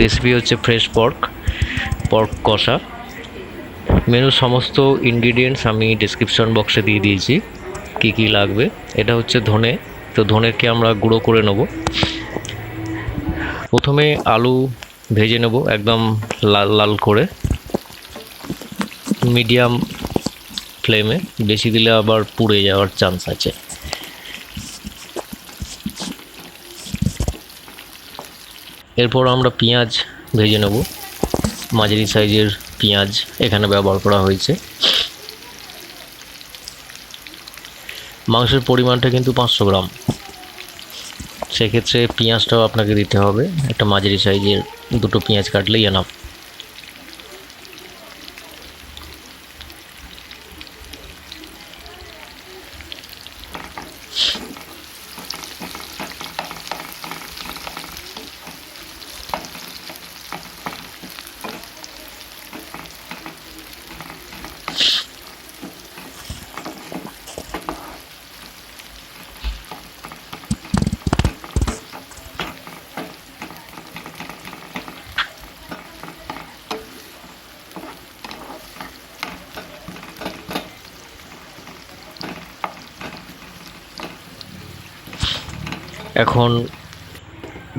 Recipe হচ্ছে fresh pork কষা। Menu সমস্ত ইনগ্রিডিয়েন্টস আমি ডিসক্রিপশন বক্সে দিয়ে দিয়েছি কি কি লাগবে। এটা হচ্ছে ধনে, তো ধনেরকে আমরা গুঁড়ো করে নেব। প্রথমে আলু ভেজে নেব একদম লাল লাল করে, মিডিয়াম ফ্লেমে, বেশি দিলে আবার পুড়ে যাওয়ার চান্স আছে। এরপর আমরা পেঁয়াজ ভেজে নেব, মাঝারি সাইজের পেঁয়াজ এখানে ব্যবহার করা হয়েছে। মাংসের পরিমাণটা কিন্তু 500 গ্রাম, সেক্ষেত্রে পেঁয়াজটাও আপনাকে দিতে হবে। একটা মাঝারি সাইজের দুটো পেঁয়াজ কাটলেই এনাফ। এখন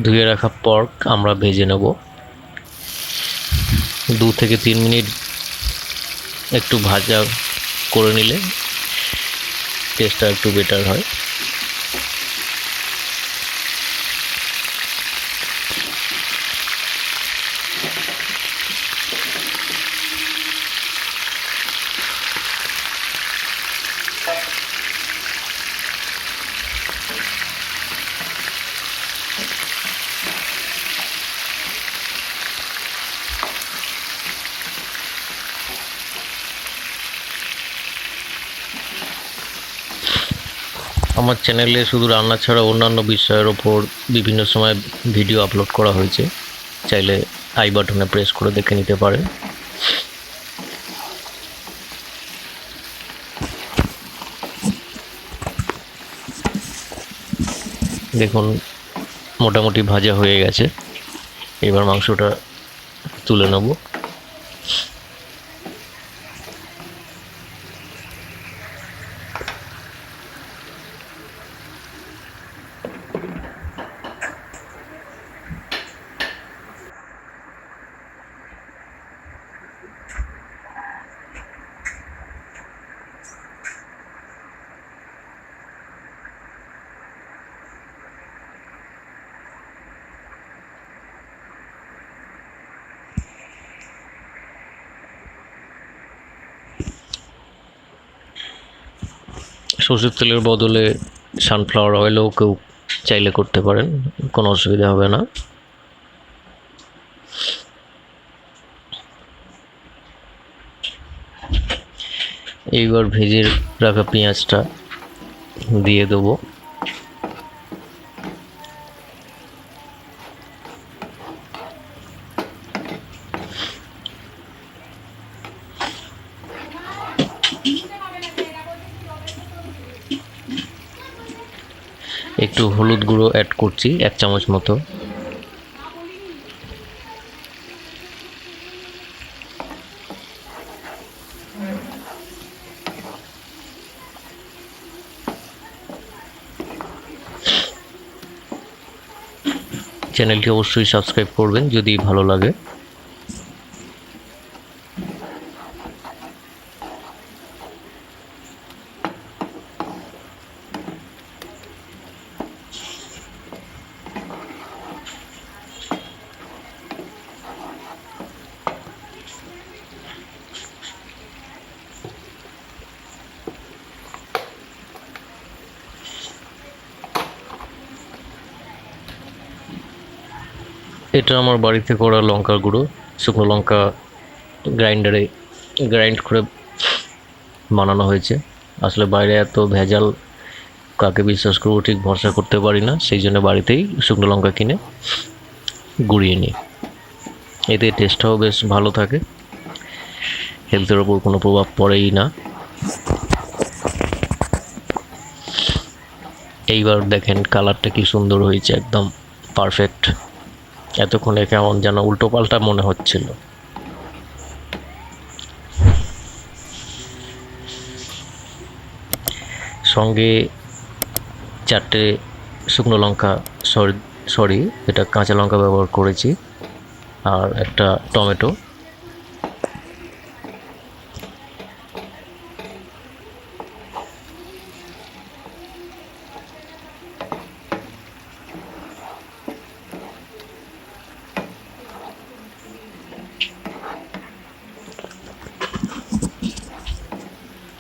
ধুয়ে রাখা পর্ক আমরা ভেজে নেব 2 থেকে 3 মিনিট। একটু ভাজা করে নিলে টেস্টটা একটু বেটার হয়। আমার চ্যানেলে শুধু রান্না ছাড়া অন্যান্য বিষয়ের ওপর বিভিন্ন সময় ভিডিও আপলোড করা হয়েছে, চাইলে আই বাটনে প্রেস করে দেখে নিতে পারেন। দেখুন মোটামুটি ভাজা হয়ে গেছে, এবার মাংসটা তুলে নেব। সরষের তেলের বদলে সানফ্লাওয়ার অয়েলও কেউ চাইলে করতে পারেন, কোনো অসুবিধা হবে না। এইবার ভেজে রাখা পেঁয়াজটা দিয়ে দেবো। একটু হলুদ গুঁড়ো অ্যাড করছি 1 চামচ মতো। চ্যানেলটি অবশ্যই সাবস্ক্রাইব করবেন যদি ভালো লাগে। এটা আমার বাড়িতে করা লঙ্কার গুঁড়ো, শুকনো লঙ্কা গ্রাইন্ডারে গ্রাইন্ড করে বানানো হয়েছে। আসলে বাইরে এত ভেজাল, কাকে বিশ্বাস করবো ঠিক ভরসা করতে পারি না, সেই জন্য বাড়িতেই শুকনো লঙ্কা কিনে গুঁড়িয়ে নিই। এতে টেস্টটাও বেশ ভালো থাকে, হেলথের ওপর কোনো প্রভাব পড়েই না। এইবার দেখেন কালারটা কি সুন্দর হয়েছে, একদম পারফেক্ট। এতক্ষণে কেমন যেন উল্টো পাল্টা মনে হচ্ছিল। সঙ্গে 4টে শুকনো লঙ্কা, সরি এটা কাঁচা লঙ্কা ব্যবহার করেছি, আর একটা টমেটো।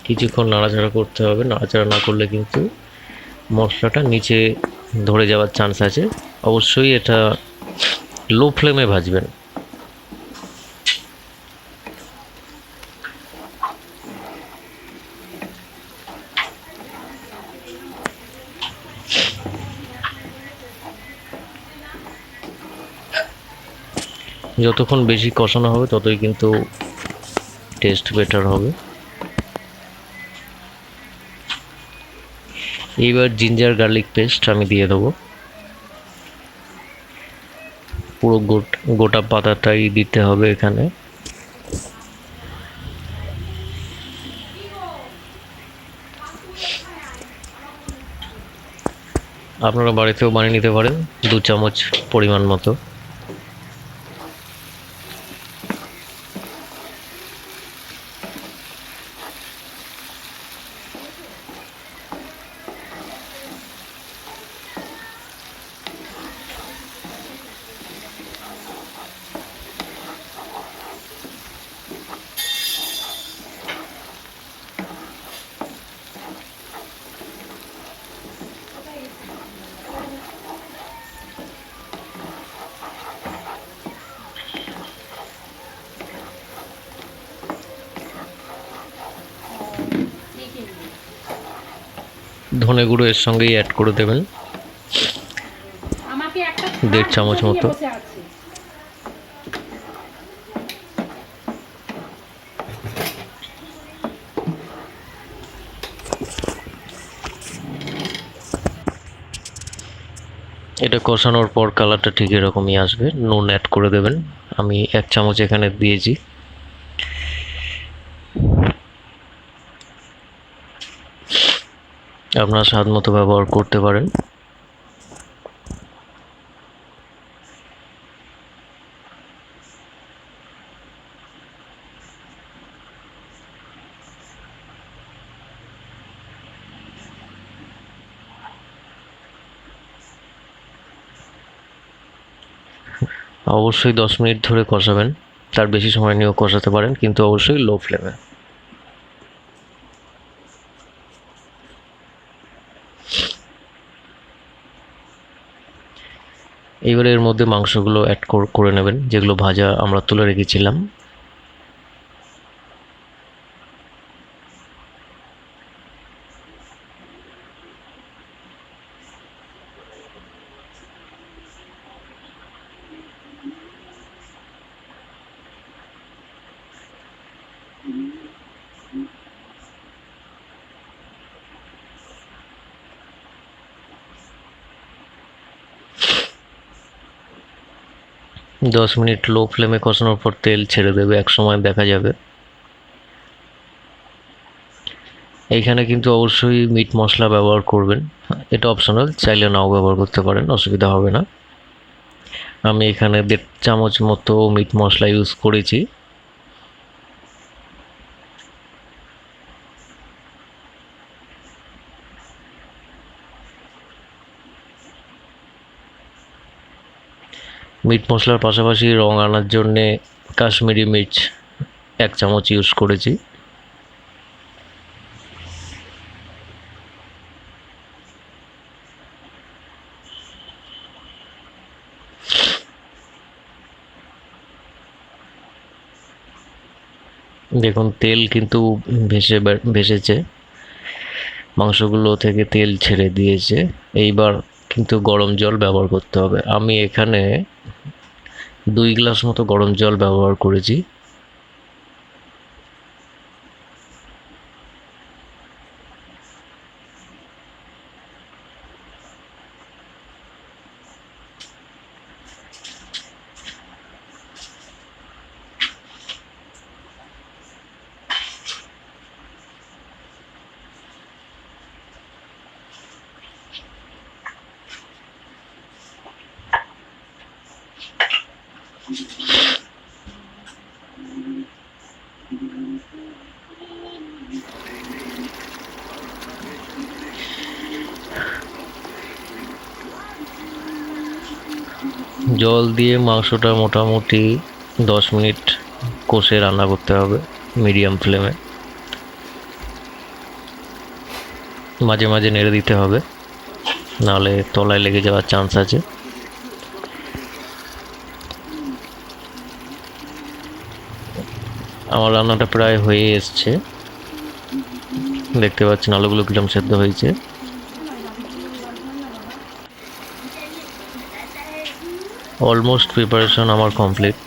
কিছুক্ষণ নাড়াচাড়া করতে হবে, নাড়াচাড়া না করলে কিন্তু মশলাটা নিচে ধরে যাওয়ার চান্স আছে। অবশ্যই এটা লো ফ্লেমে ভাজবেন। যতক্ষণ বেশি কষানো হবে ততই কিন্তু টেস্ট বেটার হবে। এইবার জিঞ্জার গার্লিক পেস্ট আমি দিয়ে দেবো। পুরো গোটা পাতাটাই দিতে হবে এখানে। আপনারা বাড়িতেও বানিয়ে নিতে পারেন 2 চামচ পরিমাণ মতো। ধনে গুঁড়ো এর সঙ্গেই অ্যাড করে দেবেন 1.5 চামচ মতো। এটা কষানোর পর কালারটা ঠিক এরকমই আসবে। নুন অ্যাড করে দেবেন, আমি 1 চামচ এখানে দিয়েছি। আপনারা স্বাদ মতো ব্যবহার করতে পারেন। অবশ্যই 10 মিনিট ধরে কষাবেন, তার বেশি সময় নিয়েও কষাতে পারেন, কিন্তু অবশ্যই লো ফ্লেমে। এবারে এর মধ্যে মাংসগুলো অ্যাড করে নেবেন, যেগুলো ভাজা আমরা তুলে রেখেছিলাম। দশ মিনিট লো ফ্লেমে কষানোর পর তেল ছেড়ে দেবে, এক সময় দেখা যাবে। এইখানে কিন্তু অবশ্যই মিট মশলা ব্যবহার করবেন, এটা অপশনাল, চাইলে নাও ব্যবহার করতে পারেন, অসুবিধা হবে না। আমি এখানে 1.5 চামচ মতো মিট মশলা ইউজ করেছি। মিট মশলার পাশাপাশি রং আনার জন্যে কাশ্মীরি মির্চ 1 চামচ ইউজ করেছি। দেখুন তেল কিন্তু ভেসেছে, মাংসগুলো থেকে তেল ছেড়ে দিয়েছে। এইবার কিন্তু গরম জল ব্যবহার করতে হবে। আমি এখানে 2 গ্লাস মতো গরম জল ব্যবহার করেছি। জল দিয়ে মাংসটা মোটামুটি 10 মিনিট কষে রান্না করতে হবে মিডিয়াম ফ্লেমে। মাঝে মাঝে নেড়ে দিতে হবে, নাহলে তলায় লেগে যাওয়ার চান্স আছে। আমার রান্নাটা প্রায় হয়ে এসছে, দেখতে পাচ্ছেন আলুগুলো কিরম সেদ্ধ হয়েছে। অলমোস্ট প্রিপারেশন আমার কমপ্লিট।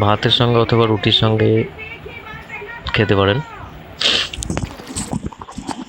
ভাতের সঙ্গে অথবা রুটির সঙ্গে খেতে পারেন।